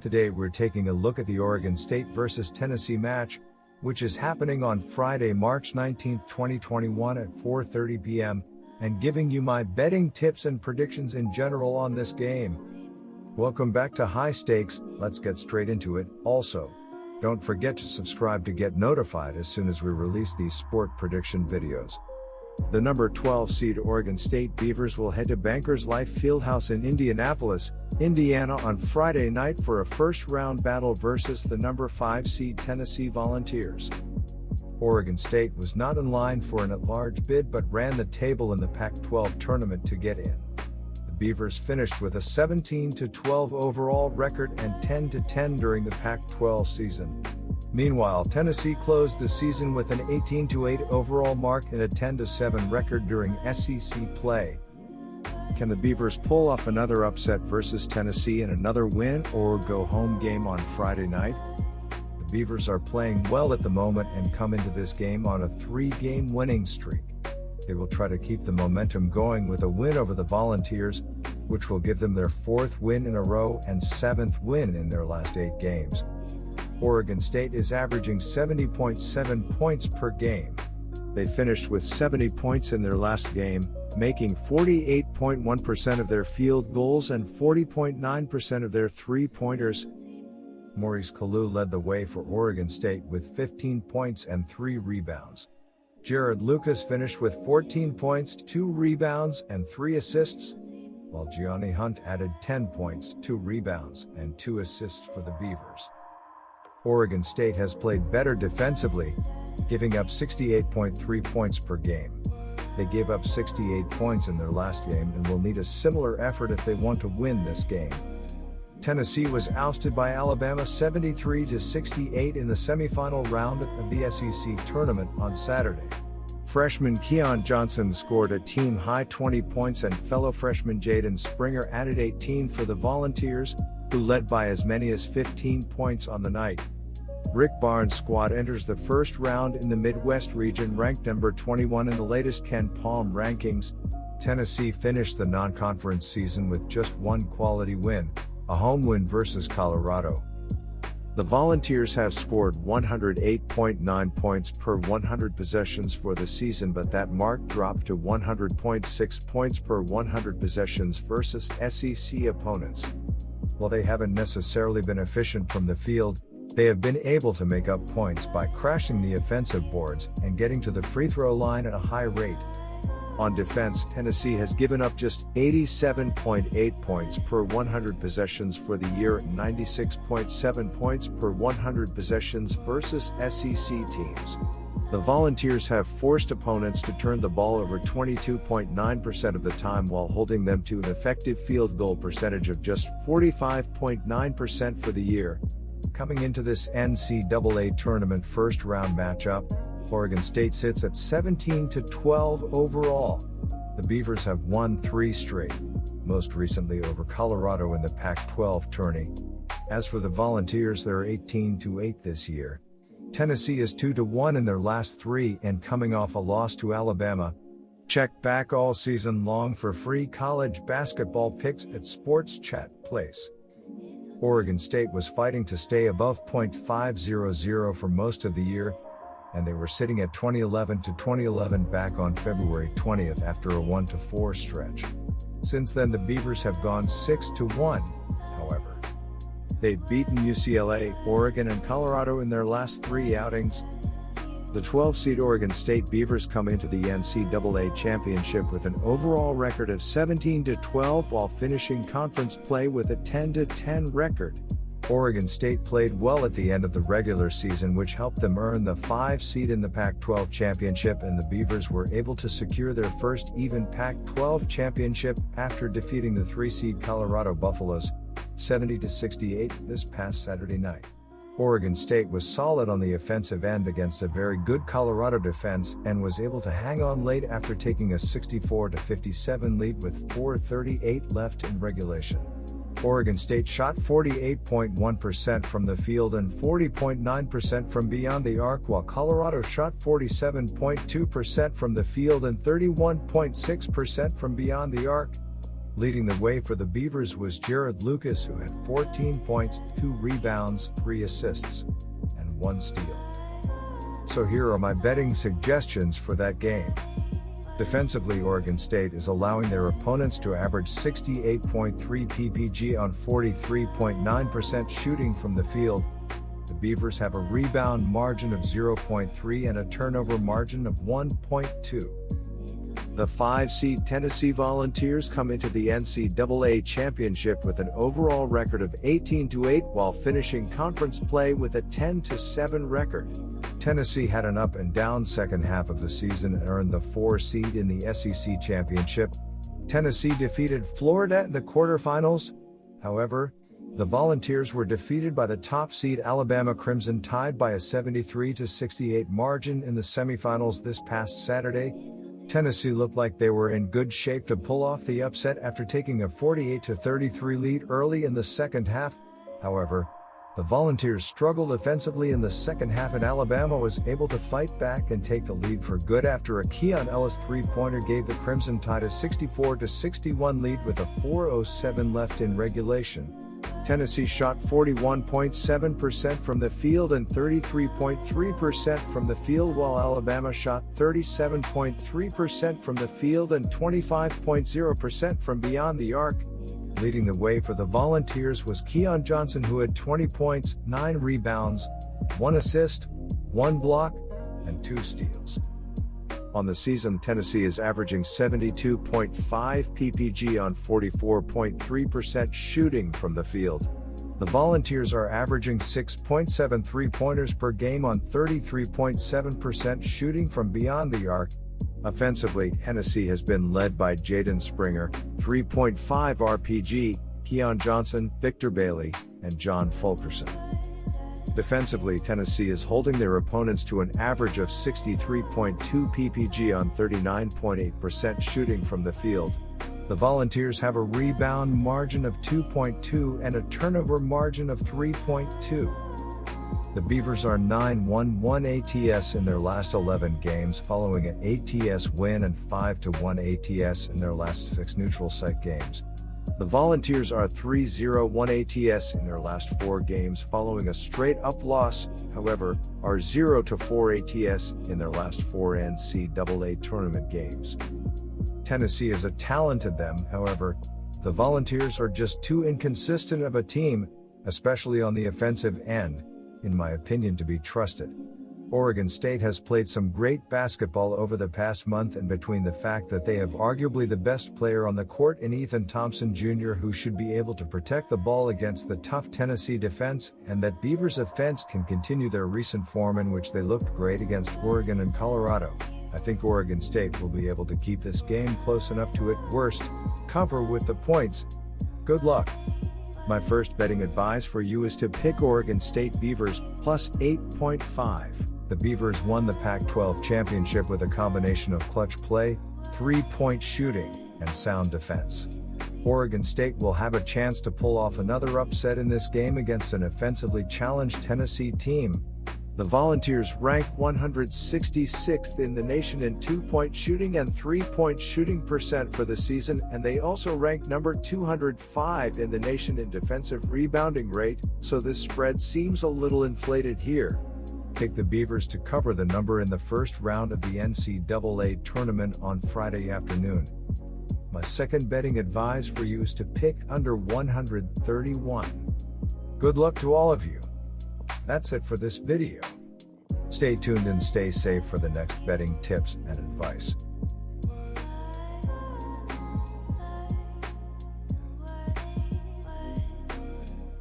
Today we're taking a look at the Oregon State vs Tennessee match, which is happening on Friday, March 19, 2021 at 4:30 p.m., and giving you my betting tips and predictions in general on this game. Welcome back to High Stakes. Let's get straight into it. Also, don't forget to subscribe to get notified as soon as we release these sport prediction videos. The number 12 seed Oregon State Beavers will head to Bankers Life Fieldhouse in Indianapolis, Indiana on Friday night for a first-round battle versus the number 5 seed Tennessee Volunteers. Oregon State was not in line for an at-large bid but ran the table in the Pac-12 tournament to get in. The Beavers finished with a 17-12 overall record and 10-10 during the Pac-12 season. Meanwhile, Tennessee closed the season with an 18-8 overall mark and a 10-7 record during SEC play. Can the Beavers pull off another upset versus Tennessee in another win or go-home game on Friday night? The Beavers are playing well at the moment and come into this game on a 3-game winning streak. They will try to keep the momentum going with a win over the Volunteers, which will give them their 4th win in a row and 7th win in their last 8 games. Oregon State is averaging 70.7 points per game. They finished with 70 points in their last game, making 48.1% of their field goals and 40.9% of their three-pointers. Maurice Kalou led the way for Oregon State with 15 points and 3 rebounds. Jared Lucas finished with 14 points, 2 rebounds, and 3 assists, while Gianni Hunt added 10 points, 2 rebounds, and 2 assists for the Beavers. Oregon State has played better defensively, giving up 68.3 points per game. They gave up 68 points in their last game and will need a similar effort if they want to win this game. Tennessee was ousted by Alabama 73-68 in the semifinal round of the SEC tournament on Saturday. Freshman Keon Johnson scored a team-high 20 points and fellow freshman Jaden Springer added 18 for the Volunteers, who led by as many as 15 points on the night. Rick Barnes' squad enters the first round in the Midwest region ranked number 21 in the latest Ken Palm rankings. Tennessee finished the non-conference season with just one quality win, a home win versus Colorado. The Volunteers have scored 108.9 points per 100 possessions for the season, but that mark dropped to 100.6 points per 100 possessions versus SEC opponents. While they haven't necessarily been efficient from the field, they have been able to make up points by crashing the offensive boards and getting to the free throw line at a high rate. On defense, Tennessee has given up just 87.8 points per 100 possessions for the year and 96.7 points per 100 possessions versus SEC teams. The Volunteers have forced opponents to turn the ball over 22.9% of the time while holding them to an effective field goal percentage of just 45.9% for the year. Coming into this NCAA tournament first-round matchup, Oregon State sits at 17-12 overall. The Beavers have won 3 straight, most recently over Colorado in the Pac-12 tourney. As for the Volunteers, they're 18-8 this year. Tennessee is 2-1 in their last 3 and coming off a loss to Alabama. Check back all season long for free college basketball picks at Sports Chat Place. Oregon State was fighting to stay above .500 for most of the year, and they were sitting at 2011 back on February 20th after a 1-4 stretch. Since then the Beavers have gone 6-1, however. They've beaten UCLA, Oregon and Colorado in their last 3 outings. The 12-seed Oregon State Beavers come into the NCAA championship with an overall record of 17-12 while finishing conference play with a 10-10 record. Oregon State played well at the end of the regular season, which helped them earn the 5 seed in the Pac-12 championship, and the Beavers were able to secure their first even Pac-12 championship after defeating the 3-seed Colorado Buffaloes 70-68 this past Saturday night. Oregon State was solid on the offensive end against a very good Colorado defense and was able to hang on late after taking a 64-57 lead with 4:38 left in regulation. Oregon State shot 48.1% from the field and 40.9% from beyond the arc, while Colorado shot 47.2% from the field and 31.6% from beyond the arc. Leading the way for the Beavers was Jared Lucas, who had 14 points, 2 rebounds, 3 assists, and 1 steal. So here are my betting suggestions for that game. Defensively, Oregon State is allowing their opponents to average 68.3 ppg on 43.9% shooting from the field. The Beavers have a rebound margin of 0.3 and a turnover margin of 1.2. The 5-seed Tennessee Volunteers come into the NCAA championship with an overall record of 18-8 while finishing conference play with a 10-7 record. Tennessee had an up and down second half of the season and earned the 4 seed in the SEC championship. Tennessee defeated Florida in the quarterfinals. However, the Volunteers were defeated by the top seed Alabama Crimson Tide by a 73-68 margin in the semifinals this past Saturday. Tennessee looked like they were in good shape to pull off the upset after taking a 48-33 lead early in the second half. However, the Volunteers struggled offensively in the second half and Alabama was able to fight back and take the lead for good after a Keon Ellis three-pointer gave the Crimson Tide a 64-61 lead with a 4:07 left in regulation. Tennessee shot 41.7% from the field and 33.3% from the field, while Alabama shot 37.3% from the field and 25.0% from beyond the arc. Leading the way for the Volunteers was Keon Johnson, who had 20 points, 9 rebounds, 1 assist, 1 block, and 2 steals. On the season, Tennessee is averaging 72.5 ppg on 44.3% shooting from the field. The Volunteers are averaging 6.7 three-pointers per game on 33.7% shooting from beyond the arc. Offensively, Tennessee has been led by Jaden Springer, 3.5 RPG, Keon Johnson, Victor Bailey, and John Fulkerson. Defensively, Tennessee is holding their opponents to an average of 63.2 ppg on 39.8% shooting from the field. The Volunteers have a rebound margin of 2.2 and a turnover margin of 3.2. The Beavers are 9-1-1 ATS in their last 11 games, following an ATS win and 5-1 ATS in their last 6 neutral site games. The Volunteers are 3-0-1 ATS in their last 4 games following a straight-up loss, however, are 0-4 ATS in their last 4 NCAA tournament games. Tennessee is a talent to them, however, the Volunteers are just too inconsistent of a team, especially on the offensive end, in my opinion, to be trusted. Oregon State has played some great basketball over the past month, and between the fact that they have arguably the best player on the court in Ethan Thompson Jr., who should be able to protect the ball against the tough Tennessee defense, and that Beavers' offense can continue their recent form in which they looked great against Oregon and Colorado, I think Oregon State will be able to keep this game close enough to, at worst, cover with the points. Good luck. My first betting advice for you is to pick Oregon State Beavers plus 8.5. The Beavers won the Pac-12 championship with a combination of clutch play, three-point shooting, and sound defense. Oregon State will have a chance to pull off another upset in this game against an offensively challenged Tennessee team. The Volunteers rank 166th in the nation in 2-point shooting and 3-point shooting percent for the season, and they also rank number 205 in the nation in defensive rebounding rate, so this spread seems a little inflated here. Pick the Beavers to cover the number in the first round of the NCAA tournament on Friday afternoon. My second betting advice for you is to pick under 131. Good luck to all of you. That's it for this video. Stay tuned and stay safe for the next betting tips and advice.